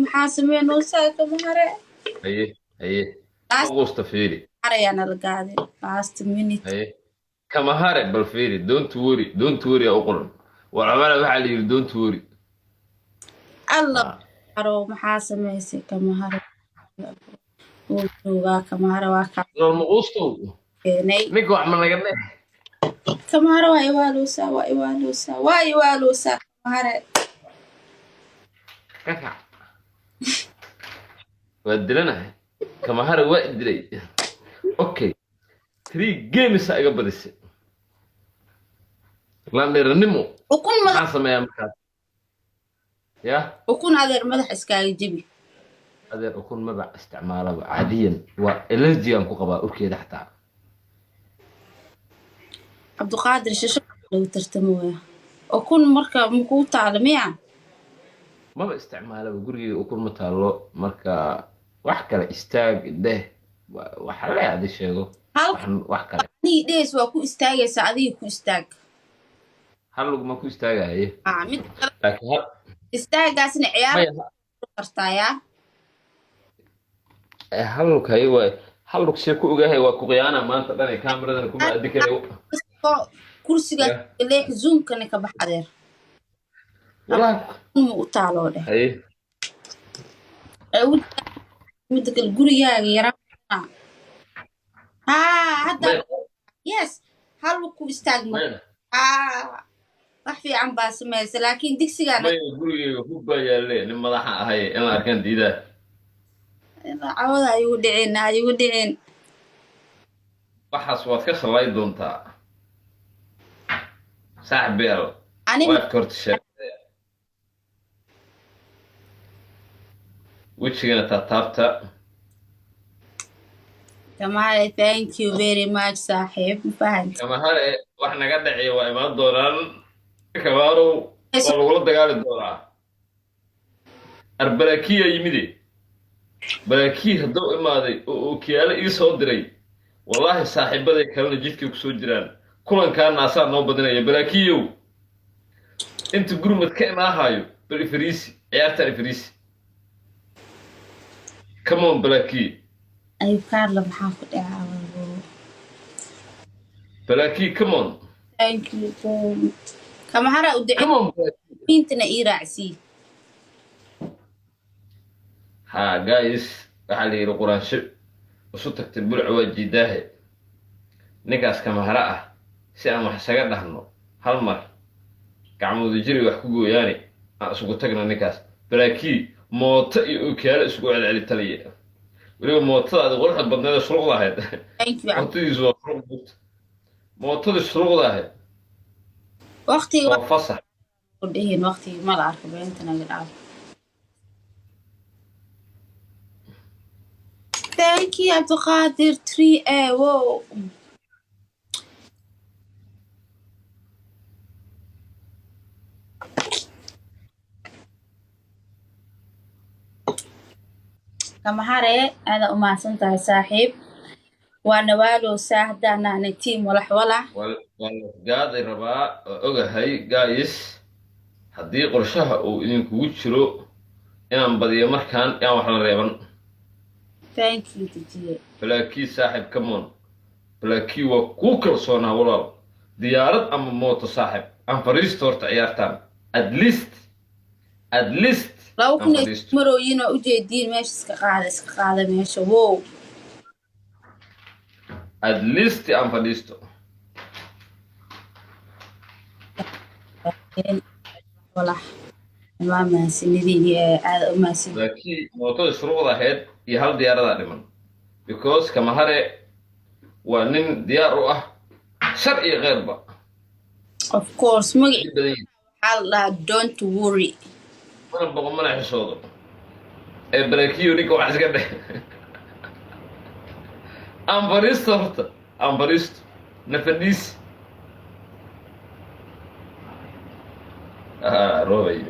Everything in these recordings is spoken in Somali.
محاسمين نوساك مهرة هي لاست أغسطس فيري مهرة أنا القاعدة لاست مينيت هي كما هارب بالفيري دونت وري يا أقرن والعمالة بحالي دونت وري الله مهرة محاسمين كمهرة وجوغا كمهرة واكا المغوستو كيني نيكو عملنا قلنا كمهرة وايوالوسا كمهرة كاكا ودلنا كما هارب وادري أوكي 3 جيمس أقبلس لأن رنمو حاسة يا مكان يا وكون هذا مدح اسكاي جيبي هذا أكون مبع استعماله عاديا والالرجي أنكو قبا أوكي حتى عبد القادر شو لو ترتموه وكون مركا مكو تعلميها ما استعماله وقري أكون متعلق مركا وحكا استاج ده وحلا هذا الشيء وحكا ني ديس وكو استاج سعدي كو استاج هل ما كو استاج هاي عامل لكن هل استاج قاسن عيال قرطايا هل كاي هل شيكو اوغاهي waa ku qiyaana maanta dhan ee kaamiradan kuma addi karayo kursiga leex zoom kana ka baxadeer wala u taalo leh hay mid kale gurigaaga yara hadda yes hal ku istaagno wax fiican baa sameeyay laakiin digsigaana gurigaaga ku baayale nin madaxa ahay in la arkan diida عوض ayuu dhicin waxaas waad ka shalay doontaa saaxbeel waad kortishay wajigana taabta Kamare thank you very much saaxiib fahant kamare wax naga dhacay waa imaan doonaan kabaaro oo lagu dagaali doonaa arbalakiya yimide balaki hadduu imaaday oo kiyaale ii soo diray wallahi saaxiibaday kalena jidkii ku soo jiraan kulankaan naasaa noo badinaya balakiyow inta gurmad ka imaahayo bal ifriisi ciyaarta ifriisi come on balaki ay kaarla maxaa ku dhacaa balaki come on thank you kama hara u dhicin come on intana ii raacsi ها جايز على القرآن شب وصوتك تقول عواجي داه نكاس كما هرأة سأل محسقات لهنو هالمر كعمود جري وحكوكو يعني أسوكو تقنا نكاس بلاكي موطئ وكيال أسوكو على التالية ولو موطئ هذا غرحة بدنا هذا شروق ذا هذا موطئ يزوى شروق بوت موطئ الشروق ذا هذا وقتي وفصح ودهين وقتي ما العرف بينتنا قلعب Thank you عبد القادر 3A واو كما هاري هذا أما سنتها صاحب وانا والو ساهدة أنا تيم ولا والقاعد الرباء أوجهي جايس هدي قرشها أو إنك وجرو إن بدي مركان يا وحنا ريبان Thank you تجيه بلاكي صاحب كمون بلاكي وكوكل صونا ولا ديارات أم موت صاحب أم فريستور عيارتان at least لو كنا مرويين وجدين ماشي سكقاعدة ماشي واو at least أم فريستور ولا ما سندي هذا ما سندي بلاكي موتو شروط هاد يهال ديارات دمن because كما هري ونن ديار شرعي غير بقى of course مجي حالا don't worry أنا بقول ما نحس صوته بلاكيو نيكو عايز كده أمبريست نفنيس روبي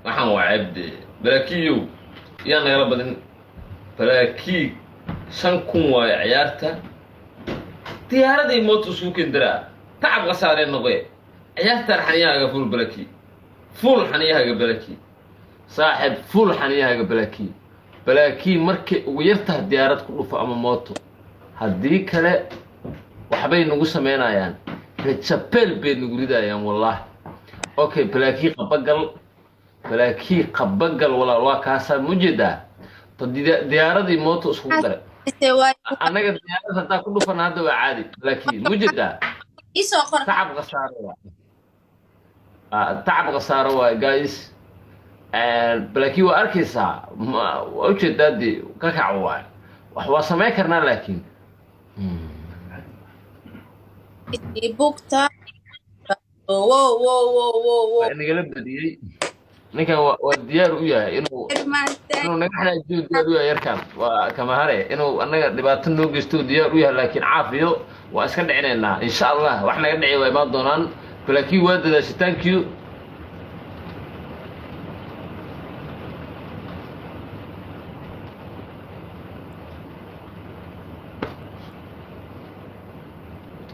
نحن وعبد بلاكيو يلا يا رب بلاكي شنكون وعيارته ديارتي موتو سوق درا تعب غسارين نقي عيارته رحنيا غفول بلاكي فول حنيها قبلكي صاحب فول حنيها قبلكي بلاكي مركي ويرتها ديارات كله فأما موتو هديك لا وحبين نقول سمينا يعني رتشابيل بين نقول ده يعني والله اوكي بلاكي قبقل ولا الواكاسة مجدة ديارة دي موتو اسكو دري انا قد ديارة تا كله فنادو عادي بلاكي مجدة إيسو قرأ تعب غسارة تعب غسارة جايز بلاكي واركيسا وجدة دي كاكعوا وحوا سمي كرنا لكن بوكتا واو واو واو واو واو انا قلب بدي ninkan waa diyaar u yahay inuu nagaxna jiro diyaar u yahay yarkaan waa kama hare inuu annaga dhibaato noo geysto diyaar u yahay laakiin caafiyo waa iska dhicinaynaa insha allah wax naga dhici way imaan doonaan laakiin waa dadaashay thank you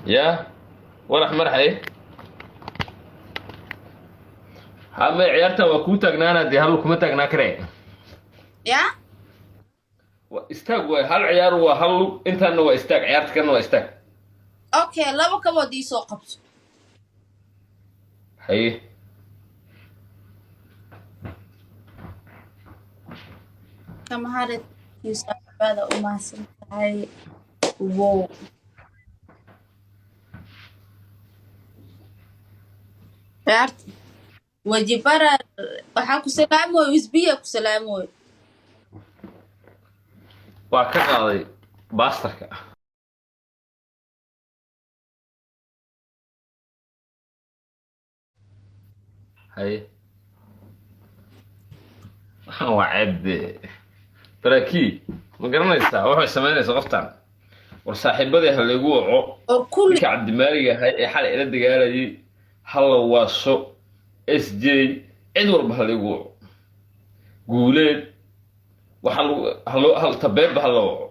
يا walax marxay hama ciyaarta waa ku taagnaana dee hal kuma taagnaa karee يا istaag way hal ciyaar waa hal lug intaana waa istaag ciyaarta kana waa istaag أوكي لابا كبود إيسو قبط haye كما هارد يوسف هذا وما سنتهاي واو عرفت وجبارة وحاكو سلامو ويزبيا كو سلامو waa ka qaaday baastarka haye waxaan waa ceebde baraakii ma garanaysaa waxay samaynaysaa qoftan war saaxiibadii ha laygu waco وكل ninka cabdimaaliga ahay ee xalay ila dagaalayay hala waaso s j cid walba ha laygu waco guuleed waxa tabeebba ha la waco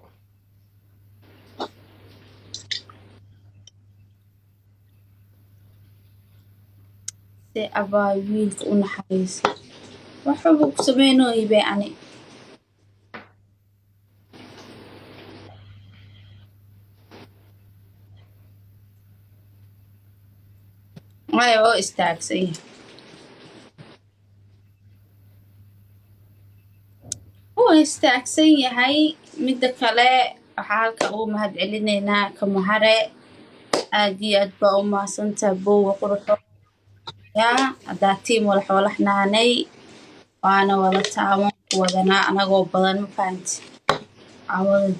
سي أبا ويلك ونحريس وحبو كسبينو يبي يعني هاي هو استاكسي هو استاكسي هاي مدة كلا حالك أو مهد علينا كمهرة آدي أدبا وما سنتبو وقرحو يا أداتيم والحوال حناني وأنا ولا تعاون ودنا أنا جو بدن مفانت عوض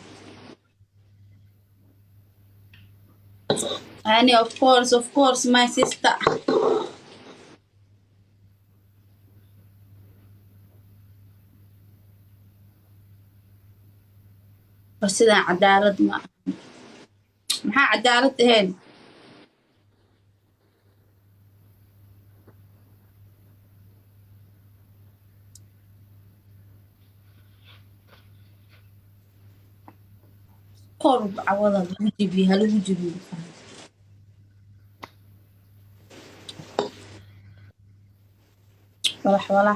يعني of course my sister بس إذا عدالة ما عدالة هين قرب عوض الوجبي هالوجبي ولا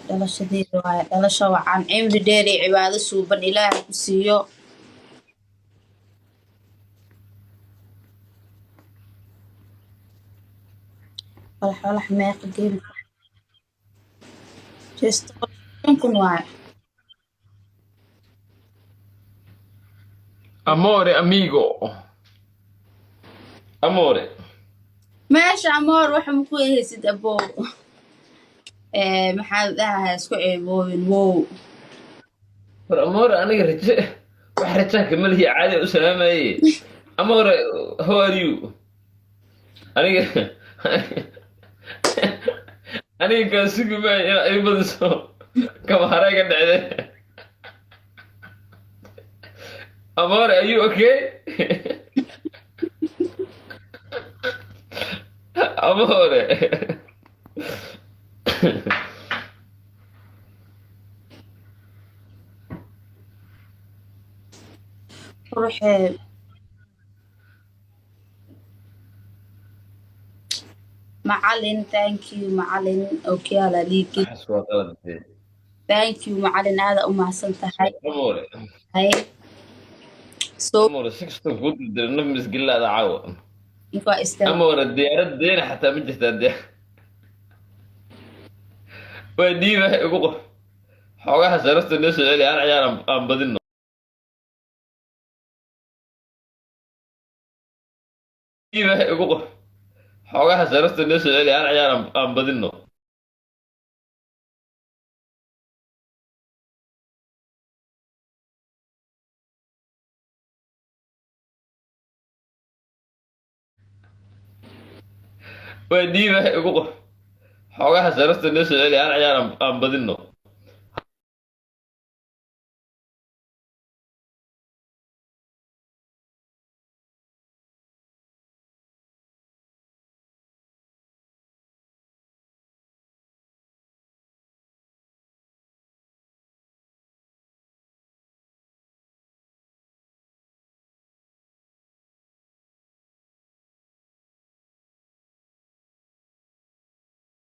dhalashadeyda waaye dhalasho wacan cimri dheer iyo cibaado suuban ilaahay ku siiyo walax meeqa geemka kun waaye amore amigo amore meesha amoor waxa maku ehaysid abow maxaa dhahaa isku ceeboobin wow war amore aniga raje wax rajaanka malihi caadi u salaamaye amore how are you aniga aniga kaasuguma ina ay badiso kama harayga dhacde amore are you okay amore ruuxee macalin, thank you macalin. Okiyala liigi. waxaas waa qalad dee. Thank you macalin, aada u mahadsan tahay. Amoore Hay. So amoore si kastoo kuu dildila naf misgilaada caawa. inka istaa. Amoore diyaarad deena xataa ma jirtaa dee. Waa dhiiba igu qor xoogaha sarafta noo soo celi hal ciyaar aan badinno. Dhiiba igu qor xoogaha sarafta noo soo celi hal ciyaar aan badinno. Waa dhiiba igu qor xoogaha sarafta noo soo celi hal ciyaar aan badinno.